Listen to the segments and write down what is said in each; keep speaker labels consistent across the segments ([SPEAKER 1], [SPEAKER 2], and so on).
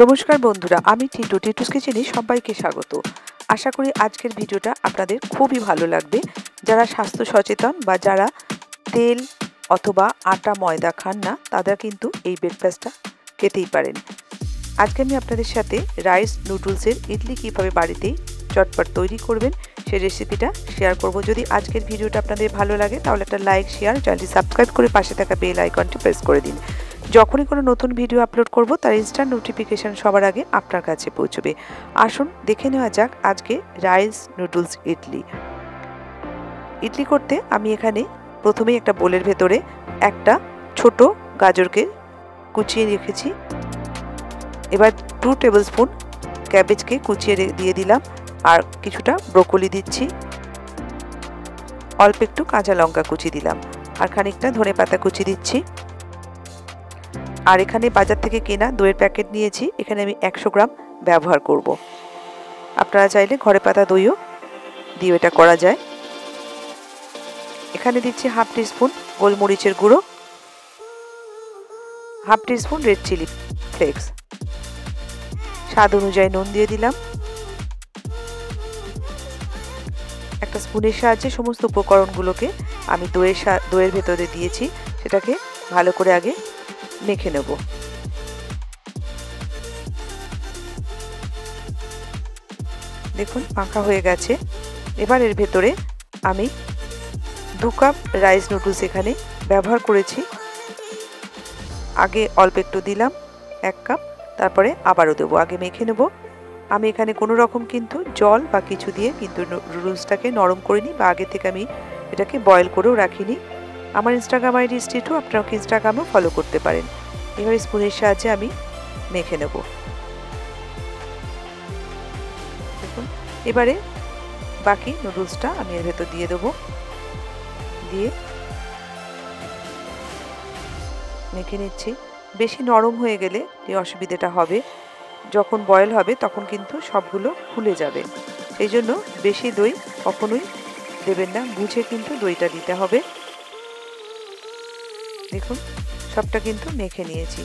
[SPEAKER 1] নমস্কার বন্ধুরা, আমি টিটু টিটুস কিচেনে সবাইকে স্বাগত। আশা করি আজকের ভিডিওটা আপনাদের খুবই ভালো লাগবে। যারা স্বাস্থ্য সচেতন বা যারা তেল অথবা আটা ময়দা খান না, তারা কিন্তু এই ব্রেকফাস্টটা খেতেই পারেন। আজকে আমি আপনাদের সাথে রাইস নুডলসের ইডলি কীভাবে বাড়িতেই চটপট তৈরি করবেন সেই রেসিপিটা শেয়ার করব। যদি আজকের ভিডিওটা আপনাদের ভালো লাগে তাহলে একটা লাইক, শেয়ার, চ্যানেলটি সাবস্ক্রাইব করে পাশে থাকা বেল আইকনটি প্রেস করে দিন। যখনই কোনো নতুন ভিডিও আপলোড করব তার ইনস্ট্যান্ট নোটিফিকেশান সবার আগে আপনার কাছে পৌঁছবে। আসুন দেখে নেওয়া যাক আজকে রাইস নুডলস ইডলি করতে আমি এখানে প্রথমেই একটা বোলের ভেতরে একটা ছোট গাজরকে কুচিয়ে রেখেছি। এবার 2 টেবিল স্পুন ক্যাবেজকে কুচিয়ে দিয়ে দিলাম, আর কিছুটা ব্রোকলি দিচ্ছি, অল্প একটু কাঁচা লঙ্কা কুচি দিলাম, আর খানিকটা ধনেপাতা কুচি দিচ্ছি। আর এখানে বাজার থেকে কেনা দইয়ের প্যাকেট নিয়েছি, এখানে আমি 100 গ্রাম ব্যবহার করব। আপনারা চাইলে ঘরে পাতা দইও দিয়ে এটা করা যায়। এখানে দিচ্ছি হাফ টিস্পুন গোলমরিচের গুঁড়ো, half teaspoon red chilli flakes, স্বাদ অনুযায়ী নুন দিয়ে দিলাম। একটা স্পুনের সাহায্যে সমস্ত উপকরণগুলোকে আমি দইয়ের ভেতরে দিয়েছি, সেটাকে ভালো করে আগে মেখে নেব। দেখুন মাখা হয়ে গেছে। এবার এর ভেতরে আমি 2 কাপ রাইস নুডলস এখানে ব্যবহার করেছি। আগে অল্প একটু দিলাম 1 কাপ, তারপরে আবারও দেবো, আগে মেখে নেব। আমি এখানে কোনো রকম কিন্তু জল বা কিছু দিয়ে কিন্তু নুডলসটাকে নরম করিনি, বা আগে থেকে আমি এটাকে বয়েল করেও রাখিনি। আমার ইনস্টাগ্রাম আইডি টিটু, আপনারা ইনস্টাগ্রামেও ফলো করতে পারেন। এবার স্পুনের সাহায্যে আমি মেখে নেব। দেখুন এবারে বাকি নুডলসটা আমি এর ভেতর দিয়ে দেবো, দিয়ে মেখে নিচ্ছি। বেশি নরম হয়ে গেলে যে অসুবিধাটা হবে, যখন বয়েল হবে তখন কিন্তু সবগুলো ফুলে যাবে। সেই জন্য বেশি দই কখনোই দেবেন না, বুঝে কিন্তু দইটা দিতে হবে। দেখুন সবটা কিন্তু মেখে নিয়েছি।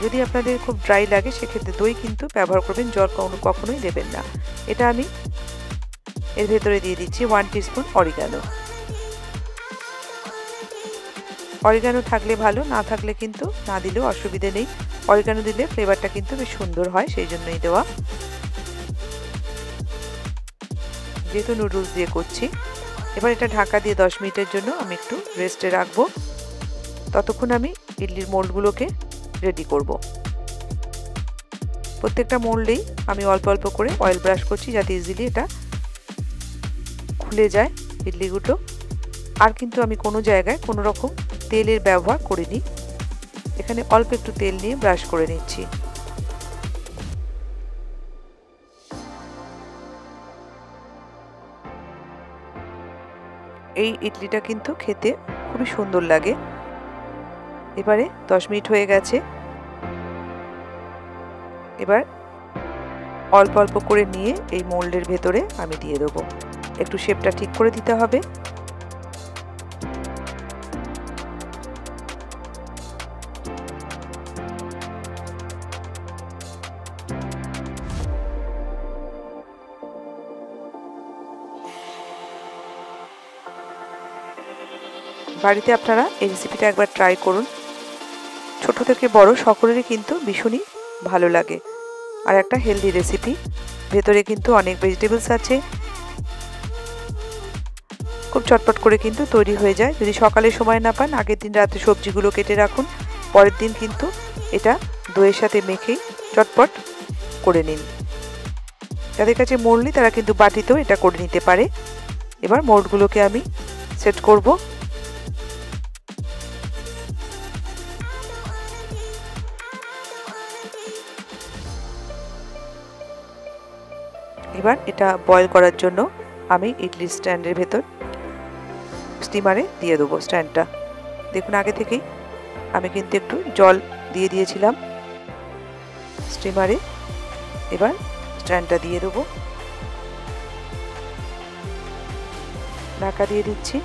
[SPEAKER 1] যদি আপনাদের খুব ড্রাই লাগে সেক্ষেত্রে দই কিন্তু ব্যবহার করবেন, জল কখনোই দেবেন না। এটা আমি এর ভেতরে দিয়ে দিচ্ছি 1 টিস্পুন অরিগানো। অরিগানো থাকলে ভালো, না থাকলে কিন্তু না দিলেও অসুবিধে নেই। অরিগানো দিলে ফ্লেভারটা কিন্তু বেশ সুন্দর হয়, সেই জন্যই দেওয়া। যেহেতু নুডলস দিয়ে করছি, এবার এটা ঢাকা দিয়ে 10 মিনিটের জন্য আমি একটু রেস্টে রাখবো। ততক্ষণ আমি ইডলির মোল্ডগুলোকে রেডি করব। প্রত্যেকটা মোল্ডেই আমি অল্প অল্প করে অয়েল ব্রাশ করছি, যাতে ইজিলি এটা খুলে যায় ইডলিগুলো। আর কিন্তু আমি কোনো জায়গায় কোনো রকম তেলের ব্যবহার করিনি, এখানে অল্প একটু তেল নিয়ে ব্রাশ করে নিচ্ছি। এই ইডলিটা কিন্তু খেতে খুবই সুন্দর লাগে। এবারে 10 মিনিট হয়ে গেছে। এবার অল্প অল্প করে নিয়ে এই মোল্ডের ভেতরে আমি দিয়ে দেবো। একটু শেপটা ঠিক করে দিতে হবে। বাড়িতে আপনারা এই রেসিপিটা একবার ট্রাই করুন। ছোট থেকে বড় সকলেরই কিন্তু ভীষণই ভালো লাগে, আর একটা হেলদি রেসিপি। ভেতরে কিন্তু অনেক ভেজিটেবলস আছে, খুব চটপট করে কিন্তু তৈরি হয়ে যায়। যদি সকালে সময় না পান, আগের দিন রাতে সবজিগুলো কেটে রাখুন, পরের দিন কিন্তু এটা দইয়ের সাথে মেখেই চটপট করে নিন। যাদের কাছে মোল্ড নেই তারা কিন্তু বাটিতেও এটা করে নিতে পারে। এবার মোল্ডগুলোকে আমি সেট করব। এবার এটা বয়েল করার জন্য আমি ইডলি স্ট্যান্ডের ভেতর স্টিমারে দিয়ে দেবো স্ট্যান্ডটা। দেখুন আগে থেকেই আমি কিন্তু একটু জল দিয়ে দিয়েছিলাম স্টিমারে। এবার স্ট্যান্ডটা দিয়ে দেবো, ঢাকা দিয়ে দিচ্ছি।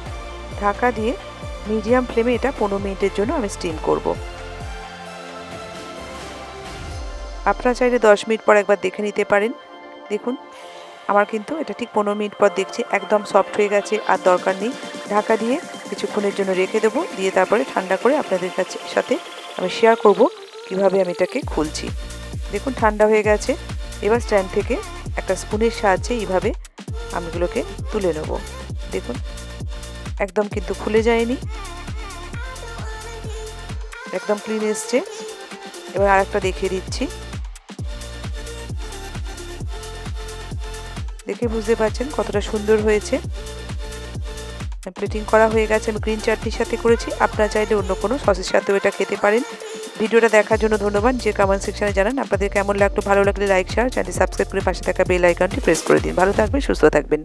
[SPEAKER 1] ঢাকা দিয়ে মিডিয়াম ফ্লেমে এটা 15 মিনিটের জন্য আমি স্টিম করব। আপনারা চাইলে 10 মিনিট পর একবার দেখে নিতে পারেন। দেখুন আমার কিন্তু এটা ঠিক 15 মিনিট পর দেখছি একদম সফট হয়ে গেছে, আর দরকার নেই। ঢাকা দিয়ে কিছুক্ষণের জন্য রেখে দেবো, দিয়ে তারপরে ঠান্ডা করে আপনাদের সাথে আমি শেয়ার করব কিভাবে আমি এটাকে খুলছি। দেখুন ঠান্ডা হয়ে গেছে। এবার স্ট্যান্ড থেকে একটা স্পুনের সাহায্যে এইভাবে আমি এগুলোকে তুলে নেব। দেখুন একদম কিন্তু খুলে যায়নি, একদম ক্লিন এসছে। এবার আরেকটা দেখিয়ে দিচ্ছি, দেখে বুঝতে পারছেন কতটা সুন্দর হয়েছে। প্লেটিং করা হয়ে গেছে। আমি গ্রিন চাটনির সাথে করেছি, আপনারা চাইলে অন্য কোনো সসের সাথেও এটা খেতে পারেন। ভিডিওটা দেখার জন্য ধন্যবাদ। যে কমেন্ট সেকশনে জানান আপনাদের কেমন লাগলো। ভালো লাগলে লাইক শেয়ার, চ্যানেলটি সাবস্ক্রাইব করে পাশে থাকা বেল আইকনটি প্রেস করে দিন। ভালো থাকবেন, সুস্থ থাকবেন।